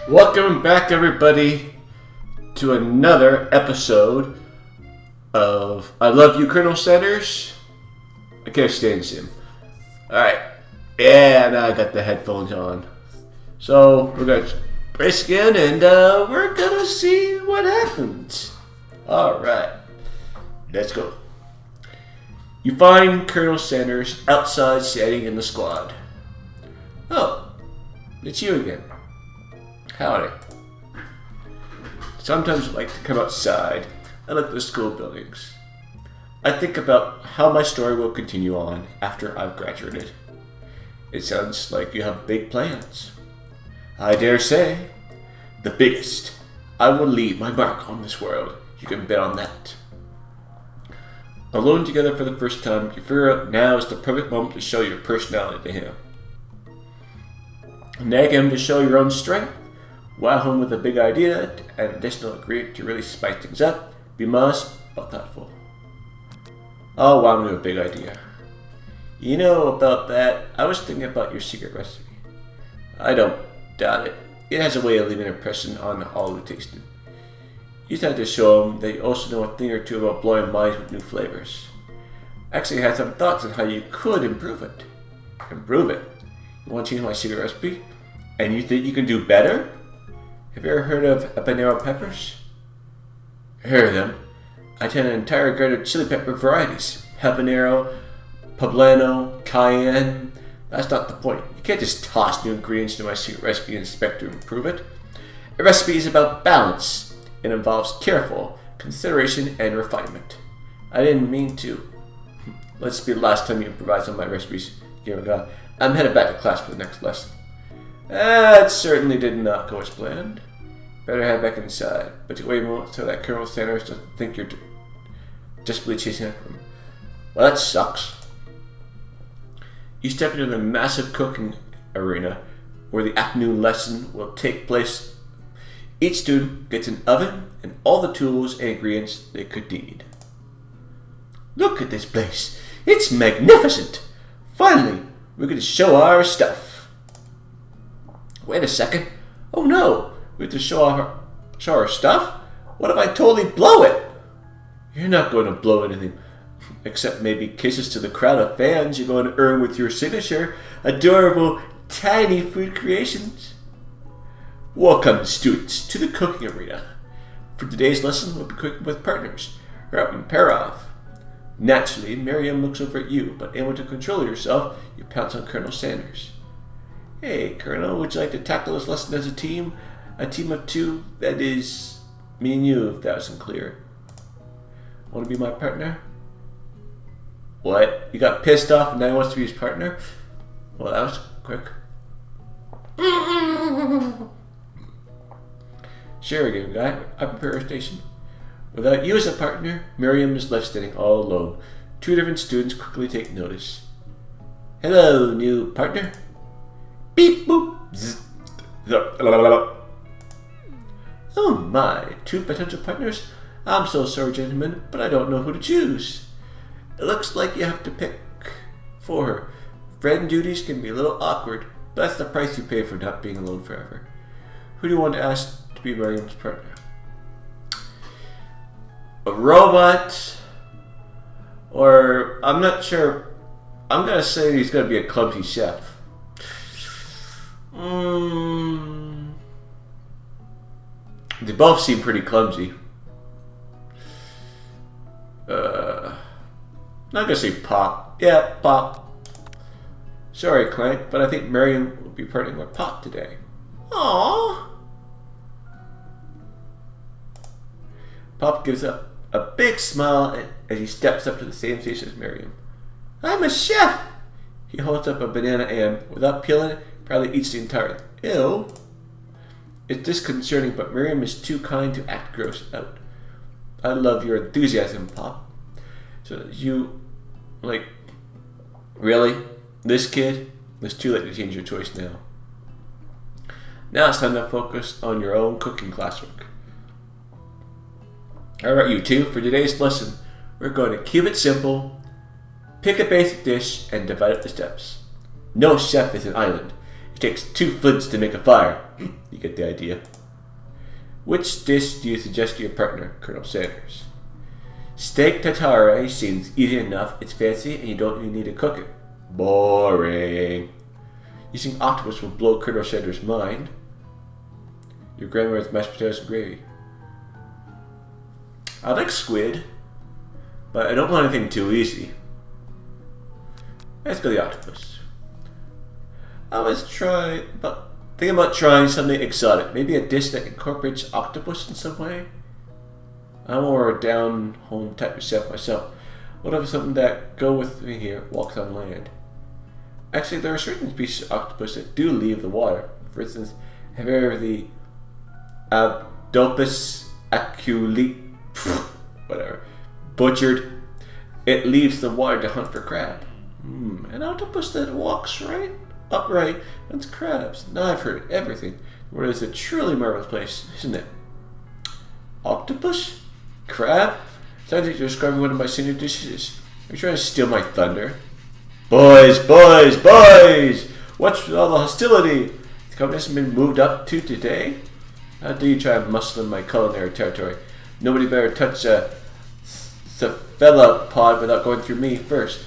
Welcome back, everybody, to another episode of I Love You, Colonel Sanders. I can't stand him. Alright, and I got the headphones on. So, we're going to race again, and we're going to see what happens. Alright, let's go. You find Colonel Sanders outside standing in the squad. Oh, it's you again. Howdy. Sometimes I like to come outside and look at the school buildings. I think about how my story will continue on after I've graduated. It sounds like you have big plans. I dare say, the biggest. I will leave my mark on this world. You can bet on that. Alone together for the first time, you figure out now is the perfect moment to show your personality to him. Nag him to show your own strength. Wow him with a big idea and additional ingredient to really spice things up. Be modest but thoughtful. Oh, wow him with a big idea. You know about that, I was thinking about your secret recipe. I don't doubt it. It has a way of leaving an impression on all who taste it. You just have to show them that you also know a thing or two about blowing minds with new flavors. Actually, I had some thoughts on how you could improve it. Improve it? You want to change my secret recipe? And you think you can do better? Have you ever heard of habanero peppers? Heard of them? I tend an entire grade of chili pepper varieties. Habanero, poblano, cayenne. That's not the point. You can't just toss new ingredients into my secret recipe and expect to improve it. A recipe is about balance. It involves careful consideration and refinement. I didn't mean to. Let's be the last time you improvise on my recipes. Here we go. I'm headed back to class for the next lesson. That certainly did not go as planned. Better head back inside, but you wait a moment so that Colonel Sanders doesn't think you're desperately chasing after him. Well, that sucks. You step into the massive cooking arena where the afternoon lesson will take place. Each student gets an oven and all the tools and ingredients they could need. Look at this place. It's magnificent. Finally, we're going to show our stuff. Wait a second. Oh no, we have to show our stuff? What if I totally blow it? You're not going to blow anything. Except maybe kisses to the crowd of fans you're going to earn with your signature. Adorable, tiny food creations. Welcome, students, to the cooking arena. For today's lesson, we'll be cooking with partners. We're up and pair off. Naturally, Miriam looks over at you, but able to control yourself, you pounce on Colonel Sanders. Hey, Colonel, would you like to tackle this lesson as a team? A team of two? That is, me and you, if that wasn't clear. Want to be my partner? What? You got pissed off and now he wants to be his partner? Well, that was quick. Sure again, guy. I prepare a station. Without you as a partner, Miriam is left standing all alone. Two different students quickly take notice. Hello, new partner. Beep boop. Zzz. Oh my, two potential partners? I'm so sorry, gentlemen, but I don't know who to choose. It looks like you have to pick for her. Friend duties can be a little awkward, but that's the price you pay for not being alone forever. Who do you want to ask to be Miriam's partner? A robot? Or, I'm not sure. I'm going to say he's going to be a clumsy chef. They both seem pretty clumsy. Not gonna say Pop. Yeah, Pop. Sorry, Clank, but I think Miriam will be partnering with Pop today. Aww. Pop gives up a big smile as he steps up to the same station as Miriam. I'm a chef. He holds up a banana and, without peeling it, probably eats the entire. Ew. It's disconcerting, but Miriam is too kind to act gross out. I love your enthusiasm, Pop. So you, really? This kid? It's too late to change your choice now. Now it's time to focus on your own cooking classwork. Alright, you two, for today's lesson, we're going to keep it simple, pick a basic dish, and divide up the steps. No chef is an island. It takes 2 flints to make a fire. You get the idea. Which dish do you suggest to your partner, Colonel Sanders? Steak tartare seems easy enough, it's fancy, and you don't even need to cook it. Boring. Using octopus will blow Colonel Sanders' mind. Your grandmother's mashed potatoes and gravy. I like squid, but I don't want anything too easy. Let's go the octopus. I was thinking about trying something exotic. Maybe a dish that incorporates octopus in some way. I'm more a down-home type of chef myself. What if something that go with me here walks on land? Actually, there are certain species of octopus that do leave the water. For instance, have you ever heard of the Abdopus aculeate? Whatever. Butchered. It leaves the water to hunt for crab. An octopus that walks upright hunts crabs. Now I've heard everything. The world is a truly marvelous place, isn't it? Octopus? Crab? Sounds like you're describing one of my signature dishes. Are you trying to steal my thunder? Boys! What's with all the hostility? The company hasn't been moved up to today? How do you try and muscle in my culinary territory? Nobody better touch a cephalopod without going through me first.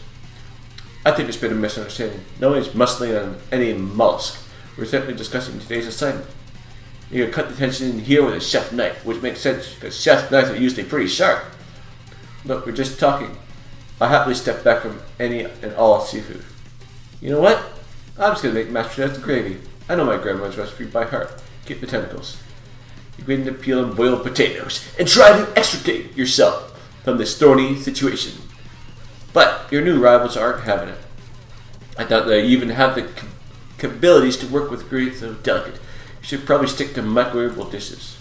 I think there's been a misunderstanding. Nobody's muscling on any mollusk. We're simply discussing today's assignment. You can cut the tension in here with a chef knife, which makes sense because chef knives are usually pretty sharp. Look, we're just talking. I happily step back from any and all seafood. You know what? I'm just going to make mashed potatoes and gravy. I know my grandma's recipe by heart. Keep the tentacles. You begin to peel and boil potatoes and try to extricate yourself from this thorny situation. But your new rivals aren't having it. I doubt they even have the capabilities to work with ingredients so delicate. You should probably stick to microwavable dishes.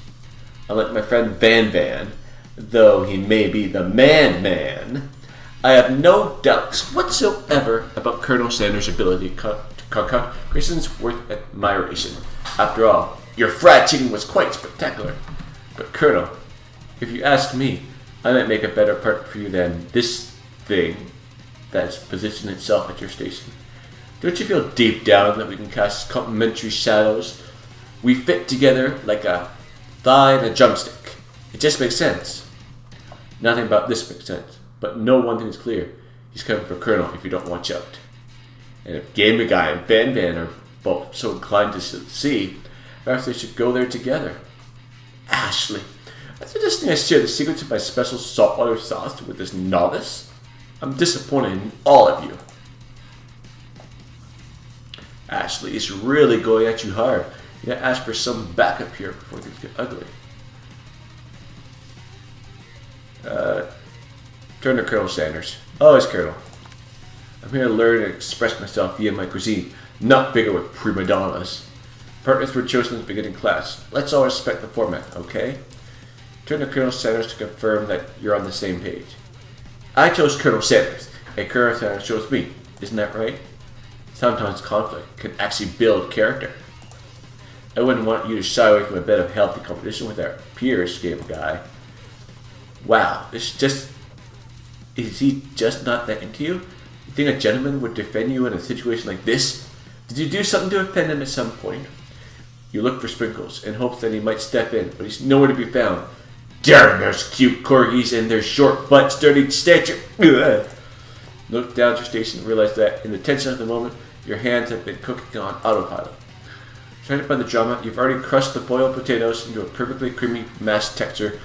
Unlike my friend Van, though he may be the man, I have no doubts whatsoever about Colonel Sanders' ability to concoct Grayson's worth admiration. After all, your fried chicken was quite spectacular. But Colonel, if you ask me, I might make a better partner for you than this thing that's positioned itself at your station. Don't you feel deep down that we can cast complementary shadows? We fit together like a thigh and a drumstick. It just makes sense. Nothing about this makes sense, but no one thing is clear. He's coming for Colonel if you don't watch out. And if Gamer Guy and Van are both so inclined to see, perhaps they should go there together. Ashley, I'm suggesting I share the secrets of my special saltwater sauce with this novice. I'm disappointed in all of you. Ashley is really going at you hard. You gotta ask for some backup here before things get ugly. Turn to Colonel Sanders. Oh, it's Colonel. I'm here to learn and express myself via my cuisine, not bigger with prima donnas. Partners were chosen at the beginning class. Let's all respect the format, okay? Turn to Colonel Sanders to confirm that you're on the same page. I chose Colonel Sanders, and Colonel Sanders chose me. Isn't that right? Sometimes conflict can actually build character. I wouldn't want you to shy away from a bit of healthy competition with our peers, Gamer Guy. Wow, is he just not that into you? You think a gentleman would defend you in a situation like this? Did you do something to offend him at some point? You look for Sprinkles in hopes that he might step in, but he's nowhere to be found. Darn those cute corgis and their short butt, sturdy stature. Ugh. Look down at your station and realize that in the tension of the moment, your hands have been cooking on autopilot. Trying by the drama, you've already crushed the boiled potatoes into a perfectly creamy mashed texture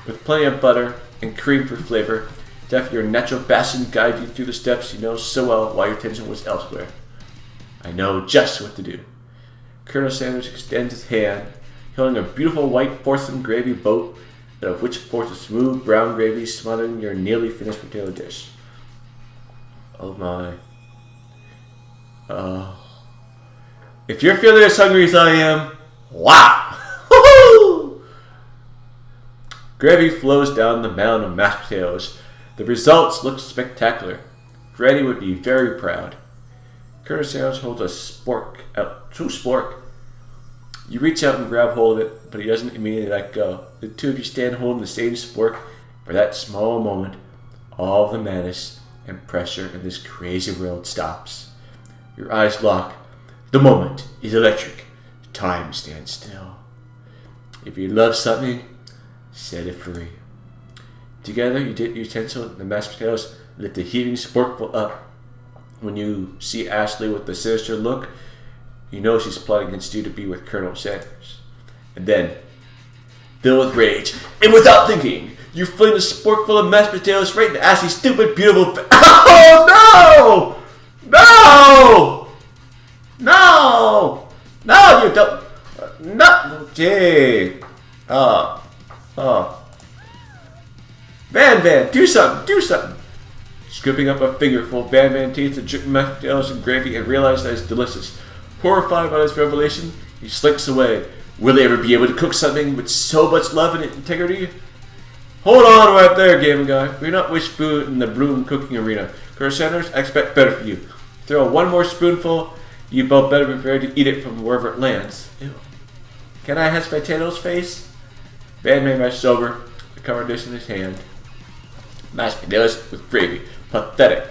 with plenty of butter and cream for flavor. To have your natural passion guide you through the steps you know so well while your attention was elsewhere. I know just what to do. Colonel Sanders extends his hand, holding a beautiful white porcelain gravy boat, out of which pours a smooth brown gravy smothering your nearly finished potato dish. Oh my. If you're feeling as hungry as I am, wow! Woohoo! Gravy flows down the mound of mashed potatoes. The results look spectacular. Granny would be very proud. Colonel Sanders holds a true spork. You reach out and grab hold of it, but he doesn't immediately let go. The two of you stand holding the same spork. For that small moment, all the madness and pressure in this crazy world stops. Your eyes lock. The moment is electric. Time stands still. If you love something, set it free. Together, you dip your utensil in the mashed potatoes, lift the heaving sporkful up. When you see Ashley with the sinister look, you know she's plotting against you to be with Colonel Sanders. And then, filled with rage, and without thinking, you fling the sporkful of mashed potatoes right into Ashley's stupid, beautiful face. Oh, no! No! No! No, you don't. No! Gee. Van, do something. Scooping up a fingerful, Van tastes the chicken mashed potatoes and gravy and realizes that it's delicious. Horrified by this revelation, he slinks away. Will he ever be able to cook something with so much love and integrity? Hold on right there, gaming guy. We're not wish food in the broom cooking arena. Colonel Sanders, I expect better from you. Throw one more spoonful, you both better be prepared to eat it from wherever it lands. Ew. Can I have potatoes face? Van made mashed over, the covered dish in his hand. Mashed potatoes with gravy. Pathetic.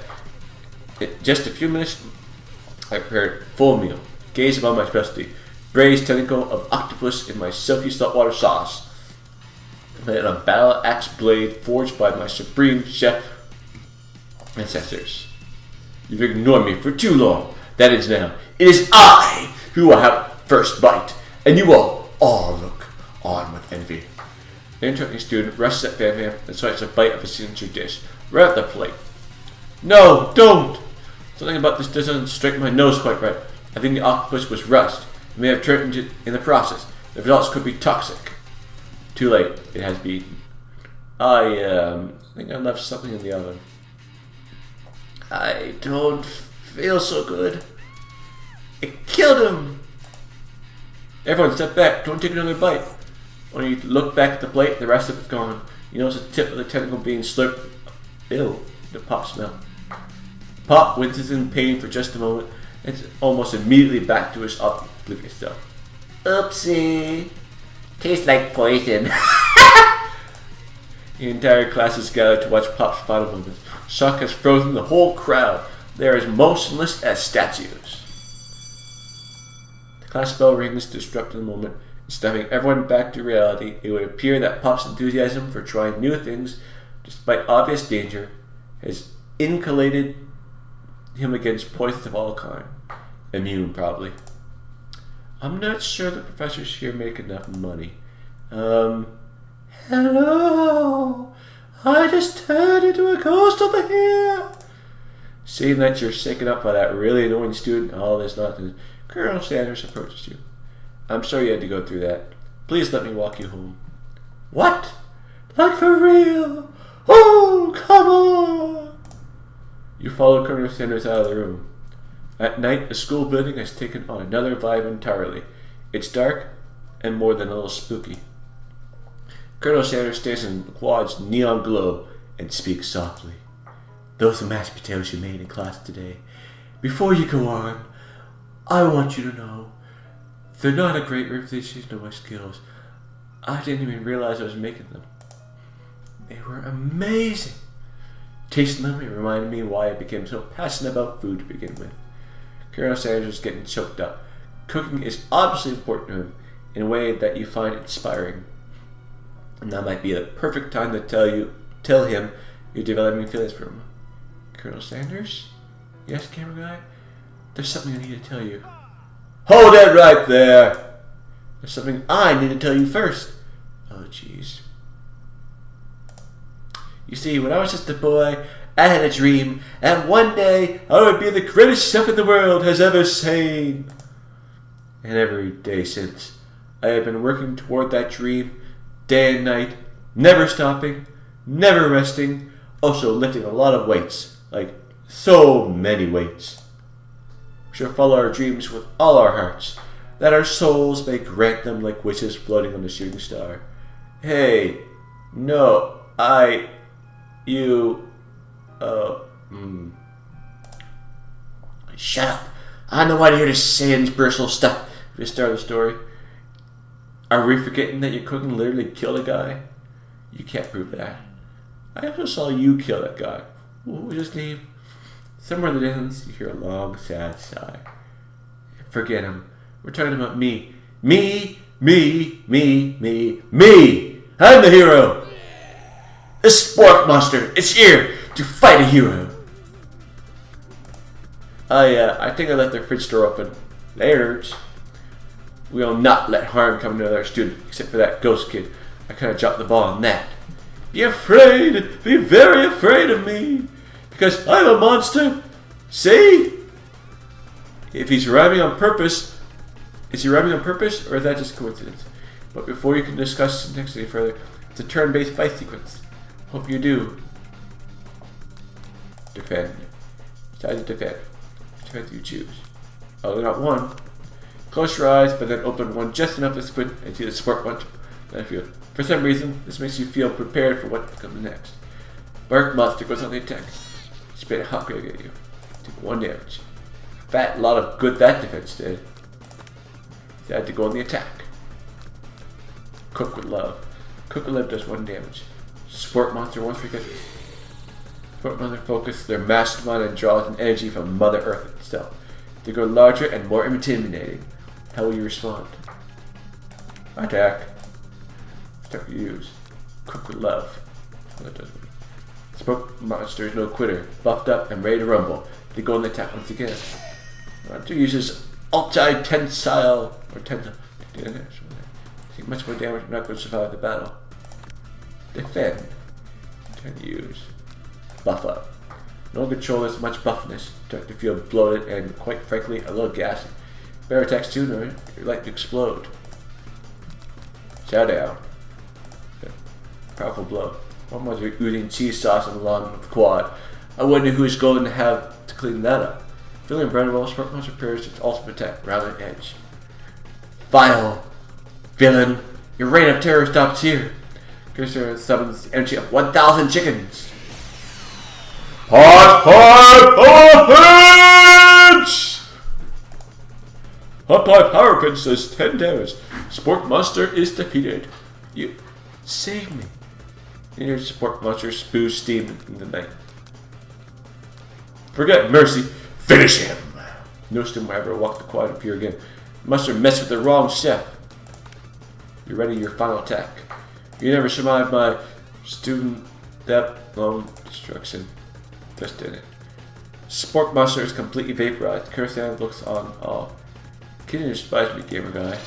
In just a few minutes, I prepared a full meal. Gaze upon my specialty. Braised tentacle of octopus in my silky saltwater sauce. And a battle axe blade forged by my supreme chef ancestors. You've ignored me for too long. That is now. It is I who will have first bite, and you will all look on with envy. The interrupting student rushes at Van and swipes a bite of his signature dish, right at the plate. No, don't! Something about this doesn't strike my nose quite right. I think the octopus was rust. It may have turned into in the process. The results could be toxic. Too late. It has been eaten. I think I left something in the oven. I don't feel so good. It killed him! Everyone step back. Don't take another bite. When you look back at the plate, the rest of it's gone. You notice the tip of the tentacle being slurped. Ew, the Pop smell. Pop winces in pain for just a moment, and it's almost immediately back to his oblivious self. Oopsie. Tastes like poison. The entire class is gathered to watch Pop's final moments. Shock has frozen the whole crowd. They are as motionless as statues. The class bell rings, disrupting the moment. Snapping everyone back to reality, it would appear that Pop's enthusiasm for trying new things, despite obvious danger, has inoculated him against poisons of all kinds. Immune, probably. I'm not sure the professors here make enough money. Hello? I just turned into a ghost over here. Seeing that you're shaken up by that really annoying student, all this nonsense, Colonel Sanders approaches you. I'm sorry you had to go through that. Please let me walk you home. What? Like for real? Oh, come on! You follow Colonel Sanders out of the room. At night, the school building has taken on another vibe entirely. It's dark and more than a little spooky. Colonel Sanders stares in the quad's neon glow and speaks softly. Those are mashed potatoes you made in class today. Before you go on, I want you to know they're not a great representation of my skills. I didn't even realize I was making them. They were amazing. Tasting them, it reminded me why I became so passionate about food to begin with. Colonel Sanders was getting choked up. Cooking is obviously important to him in a way that you find inspiring. And that might be the perfect time to tell him you're developing feelings for him. Colonel Sanders? Yes, camera guy? There's something I need to tell you. Hold it right there! There's something I need to tell you first. Oh, jeez. You see, when I was just a boy, I had a dream, and one day I would be the greatest chef in the world has ever seen. And every day since, I have been working toward that dream, day and night, never stopping, never resting, also lifting a lot of weights, like so many weights. We shall follow our dreams with all our hearts, that our souls may grant them like wishes floating on the shooting star. Hey, no, Shut up. I don't want to hear this saying personal stuff. We start the story. Are we forgetting that your cooking literally killed a guy? You can't prove that. I also saw you kill that guy. What was his name? Somewhere in the distance, you hear a long, sad sigh. Forget him. We're talking about me. Me, me, me, me, me! I'm the hero! This Spork Monster is here to fight a hero! I think I left their fridge door open. Later. We will not let harm come to our student, except for that ghost kid. I kind of dropped the ball on that. Be afraid! Be very afraid of me! Because I'm a monster! See? If he's rhyming on purpose, is he rhyming on purpose, or is that just coincidence? But before you can discuss syntax any further, it's a turn-based fight sequence. Hope you do. Defend. Decide to defend. Which path do you choose? Oh, not one. Close your eyes, but then open one just enough to squint and see the Spork Monster battlefield. For some reason, this makes you feel prepared for what comes next. Bark Monster goes on the attack. Spit a hot grenade at you. Take 1 damage. Fat lot of good that defense did. He had to go on the attack. Cook with Love. Cook with Love does 1 damage. Spork Monster once forgets. Spork Monster focuses their mastermind and draws an energy from Mother Earth itself. They grow larger and more intimidating. How will you respond? Attack. Attack you use. Cook with Love. That does it. Spork Monster is no quitter. Buffed up and ready to rumble. They go on the attack once again. Monster uses Ulti-Tensile or Tensile. Take much more damage. I'm not going to survive the battle. Defend. Turn to use. Buff up. No control this much buffness. Start to feel bloated and, quite frankly, a little gassy. Bear attacks sooner, you're likely to explode. Chow down. Powerful blow. One was oozing cheese sauce along with the quad. I wonder who's going to have to clean that up. Feeling vulnerable, Spork Monster prepares its ultimate attack, round the edge. Vile villain, your reign of terror stops here. Cursor summons the energy of 1,000 chickens. Hot Power Pinch! Hot Power Pinch does 10 damage. Spork Monster is defeated. You save me. And your Spork Monster spews steam in the night. Forget mercy. Finish him. No student will ever walk the quad and appear again. Must have messed with the wrong chef. You're ready your final attack. You never survived my student depth long destruction. Just did it. Spork Monster is completely vaporized. Kursan looks on awe. Kidding despise me, gamer guy.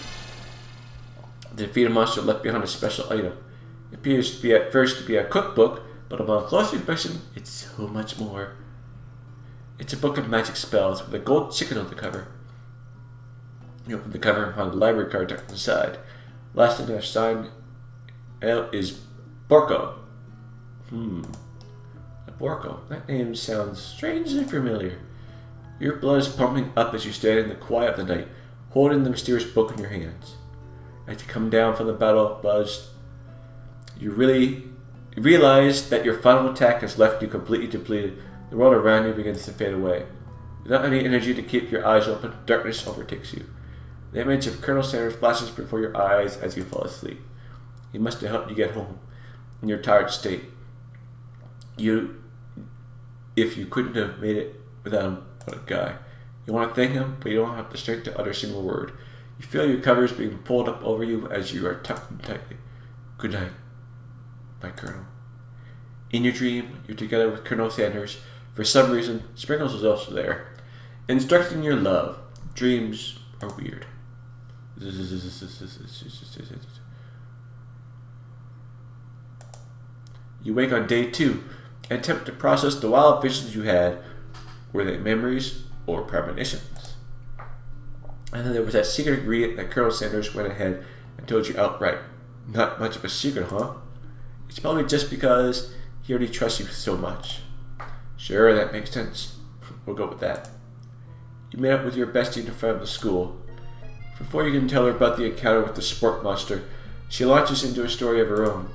The defeated monster left behind a special item. It appears to be at first to be a cookbook, but upon closer inspection, it's so much more. It's a book of magic spells with a gold chicken on the cover. You open the cover and find a library card tucked inside. Last thing I've signed is Borko. Borko. That name sounds strangely familiar. Your blood is pumping up as you stand in the quiet of the night, holding the mysterious book in your hands. As you come down from the battle buzz, you realize that your final attack has left you completely depleted. The world around you begins to fade away. Without any energy to keep your eyes open, darkness overtakes you. The image of Colonel Sanders flashes before your eyes as you fall asleep. He must have helped you get home in your tired state. If you couldn't have made it without him, what a guy. You want to thank him, but you don't have the strength to utter a single word. You feel your covers being pulled up over you as you are tucked in tightly. Good night, my Colonel. In your dream, you're together with Colonel Sanders. For some reason, Sprinkles was also there. Instructing your love. Dreams are weird. You wake on day 2 and attempt to process the wild visions you had. Were they memories or premonitions? And then there was that secret ingredient that Colonel Sanders went ahead and told you outright. Not much of a secret, huh? It's probably just because he already trusts you so much. Sure, that makes sense. We'll go with that. You meet up with your bestie in front of the school. Before you can tell her about the encounter with the Spork Monster, she launches into a story of her own.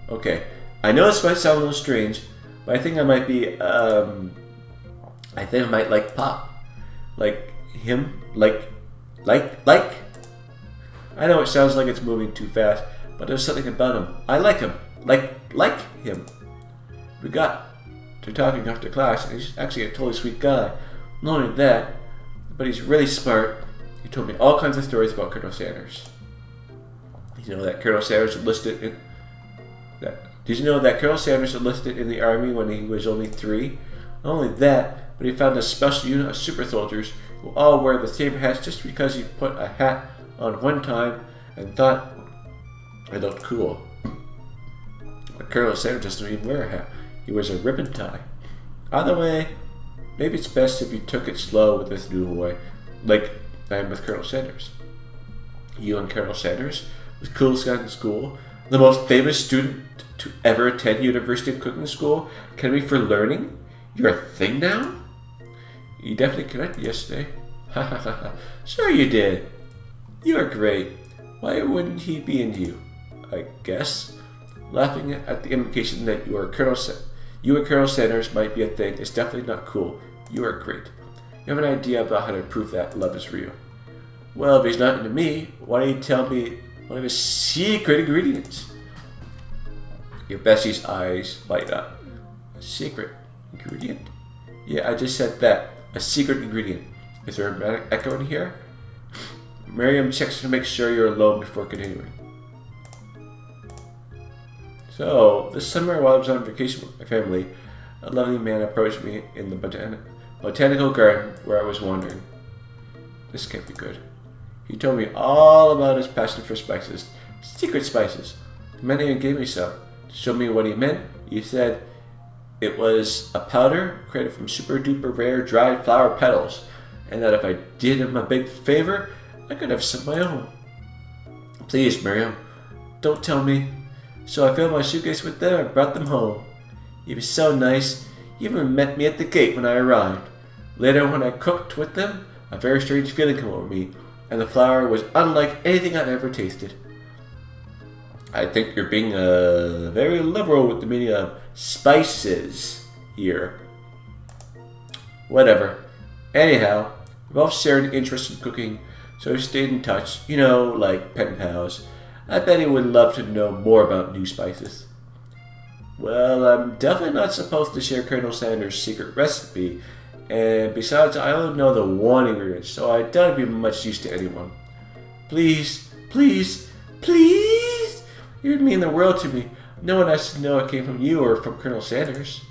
Okay, I know this might sound a little strange, but I think I might be, I think I might like Pop. Like him? Like? I know it sounds like it's moving too fast, but there's something about him. I like him. Like him. We got to talking after class, and he's actually a totally sweet guy. Not only that, but he's really smart, He told me all kinds of stories about Colonel Sanders. Did you know that Colonel Sanders enlisted in the army when he was only 3? Not only that, but he found a special unit of super soldiers who all wear the same hats just because he put a hat on one time and thought it looked cool. But Colonel Sanders doesn't even wear a hat. He wears a ribbon tie. Either way, maybe it's best if you took it slow with this new boy, like I am with Colonel Sanders. You and Colonel Sanders, the coolest guy in school, the most famous student to ever attend University of Cooking School, Academy for Learning. You're a thing now? You definitely connected yesterday. Ha ha ha. Sure you did. You are great. Why wouldn't he be into you? I guess. Laughing at the implication that you and Colonel Sanders might be a thing is definitely not cool. You are great. You have an idea about how to prove that love is real. Well, if he's not into me, why don't you tell me one of his secret ingredients? Your bestie's eyes light up. A secret ingredient? Yeah, I just said that. A secret ingredient. Is there a echo in here? Miriam checks to make sure you're alone before continuing. So, this summer while I was on vacation with my family, a lovely man approached me in the botanical garden where I was wandering. This can't be good. He told me all about his passion for spices, secret spices. The man even gave me some. To show me what he meant, he said it was a powder created from super duper rare dried flower petals, and that if I did him a big favor, I could have some of my own. Please, Miriam, don't tell me. So I filled my suitcase with them and brought them home. He was so nice, he even met me at the gate when I arrived. Later, when I cooked with them, a very strange feeling came over me, and the flour was unlike anything I've ever tasted. I think you're being very liberal with the meaning of spices here. Whatever. Anyhow, we both shared an interest in cooking, so we stayed in touch, like pen pals. I bet he would love to know more about new spices. Well, I'm definitely not supposed to share Colonel Sanders' secret recipe, and besides, I only know the one ingredient, so I doubt it'd be much use to anyone. Please, please, please! You'd mean the world to me. No one has to know it came from you or from Colonel Sanders.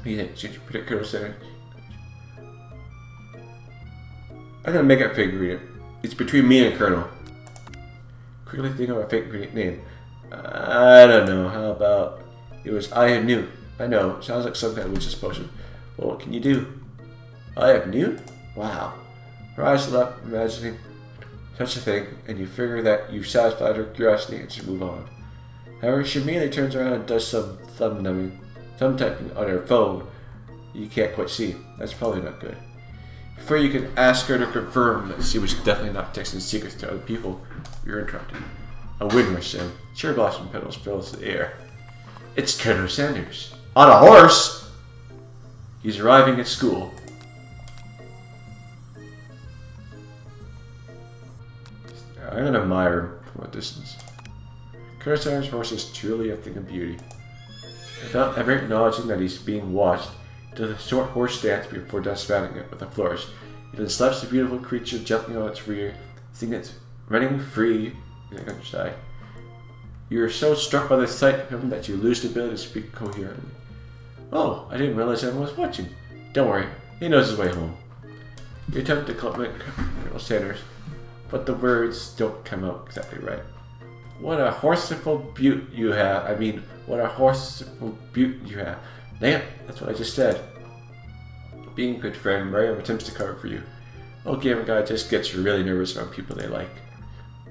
Should you predict Colonel Sanders? I'm gonna make up a fake ingredient. It's between me and Colonel. Quickly think of a fake ingredient name. I don't know. How about it was I Have Newt? I know. Sounds like some kind of witch's potion. Well, what can you do? I Have Newt? Wow. Her eyes lit up, imagining such a thing, and you figure that you've satisfied her curiosity and should move on. However, she immediately turns around and does some thumb typing on her phone you can't quite see. That's probably not good. Before you can ask her to confirm that she was definitely not texting secrets to other people, you're interrupted. A wind rush in. Cherry blossom petals fills the air. It's Colonel Sanders. On a horse! He's arriving at school. I'm gonna admire him from a distance. Colonel Sanders' horse is truly a thing of beauty. Without ever acknowledging that he's being watched, he does a short horse stance before dismounting it with a flourish. He then slaps the beautiful creature gently on its rear, seeing it's running free in the countryside. You are so struck by the sight of him that you lose the ability to speak coherently. Oh, I didn't realize everyone was watching. Don't worry, he knows his way home. You attempt to compliment Colonel Sanders, but the words don't come out exactly right. What a horseful beaut you have. What a horseful beaut you have. Damn, that's what I just said. Being a good friend, Miriam attempts to cover for you. Oh, gamer guy just gets really nervous around people they like.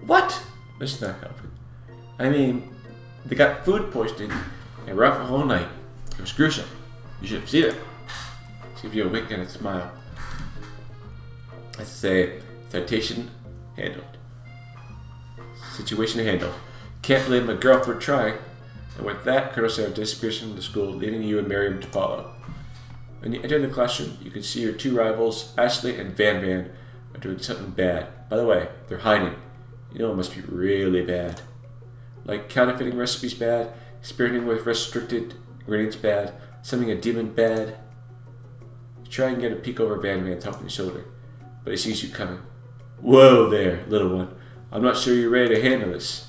What? This is not helping. They got food poisoning and were up the whole night. It was gruesome. You should have seen it. Give you a wink and a smile. I say, citation handled. Situation handled. Can't blame a girl for trying. And with that, Colonel Sanders disappears from the school, leaving you and Miriam to follow. When you enter the classroom, you can see your two rivals, Ashley and Van Van, are doing something bad. By the way, they're hiding. You know it must be really bad. Like counterfeiting recipes bad, experimenting with restricted ingredients bad, summoning a demon bad. You try and get a peek over Van Van's helping shoulder. but he sees you coming. Whoa there, little one. I'm not sure you're ready to handle this.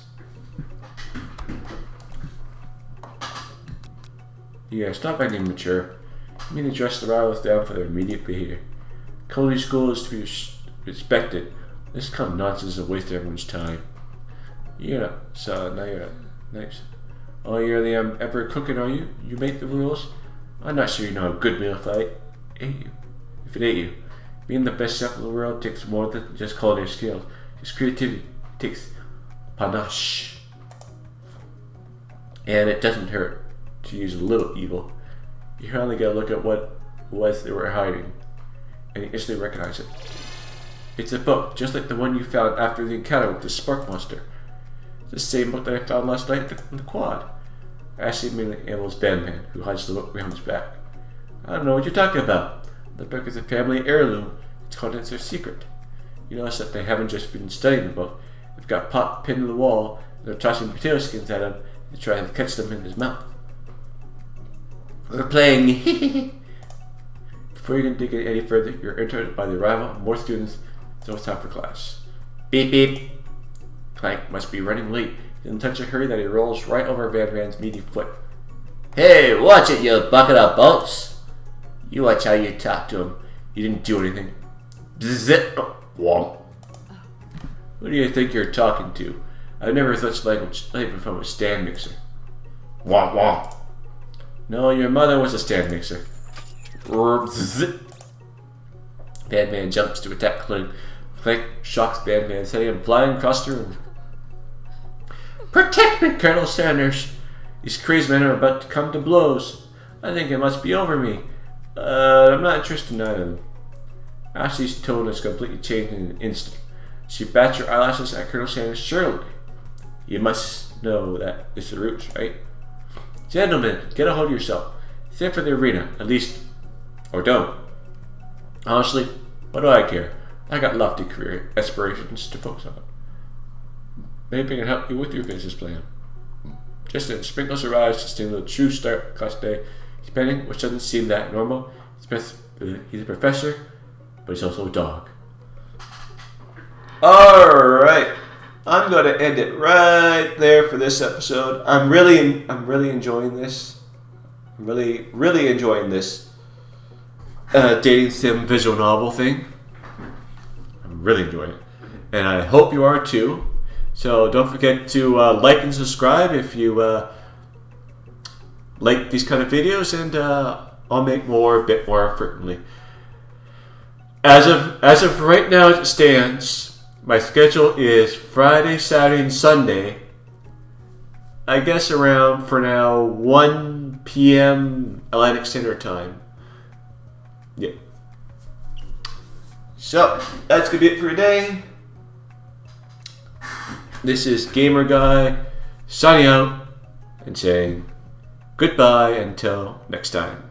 Yeah, stop acting immature. You mean to dress the rivals down for their immediate behavior. Culinary school is to be respected. This kind of nonsense is a waste of everyone's time. Yeah, so now you're nice. Oh, you're the emperor cooking, are you? You make the rules? I'm not sure you know a good meal if I ate you. If it ate you. Being the best chef in the world takes more than just culinary skills. It's creativity. It takes panache. And it doesn't hurt to use a little evil. You finally gotta look at what it was they were hiding, and you instantly recognize it. It's a book, just like the one you found after the encounter with the spark monster. It's the same book that I found last night in the quad. Ashley immediately handles Bandman, who hides the book behind his back. I don't know what you're talking about. The book is a family heirloom. Its contents are secret. You notice that they haven't just been studying the book. They've got Pop pinned to the wall, and they're tossing potato skins at him to try to catch them in his mouth. We're playing. Before you can dig it any further, you're interrupted by the arrival of more students. So it's time for class. Beep beep. Clank must be running late. He's in such a hurry that he rolls right over Bandman's meaty foot. Hey, watch it, you bucket of bolts. You watch how you talk to him. He didn't do anything. Zip. Womp. Who do you think you're talking to? I've never heard such language from a stand mixer. Womp womp. No, your mother was a stand mixer. Bandman jumps to attack Clank. Clank shocks Bandman, sending him flying across the room. Protect me, Colonel Sanders! These crazy men are about to come to blows. I think it must be over me. I'm not interested in either of them. Ashley's tone has completely changed in an instant. She bats her eyelashes at Colonel Sanders. Surely, you must know that it's the roots, right? Gentlemen, get a hold of yourself. Stand for the arena, at least. Or don't. Honestly, what do I care? I got lofty career aspirations to focus on. Maybe I can help you with your business plan. Just then, Sprinkles arrives to steal the true start class day. He's pending, which doesn't seem that normal. He's a professor, but he's also a dog. Alright. I'm going to end it right there for this episode. I'm really enjoying this. I'm really enjoying this dating sim visual novel thing. I'm really enjoying it. And I hope you are too. So don't forget to like and subscribe if you like these kind of videos, and I'll make more a bit more frequently. As of right now as it stands, my schedule is Friday, Saturday, and Sunday. I guess around, for now, 1 p.m. Atlantic Standard Time. Yeah. So, that's going to be it for today. This is Gamer Guy signing out and saying goodbye until next time.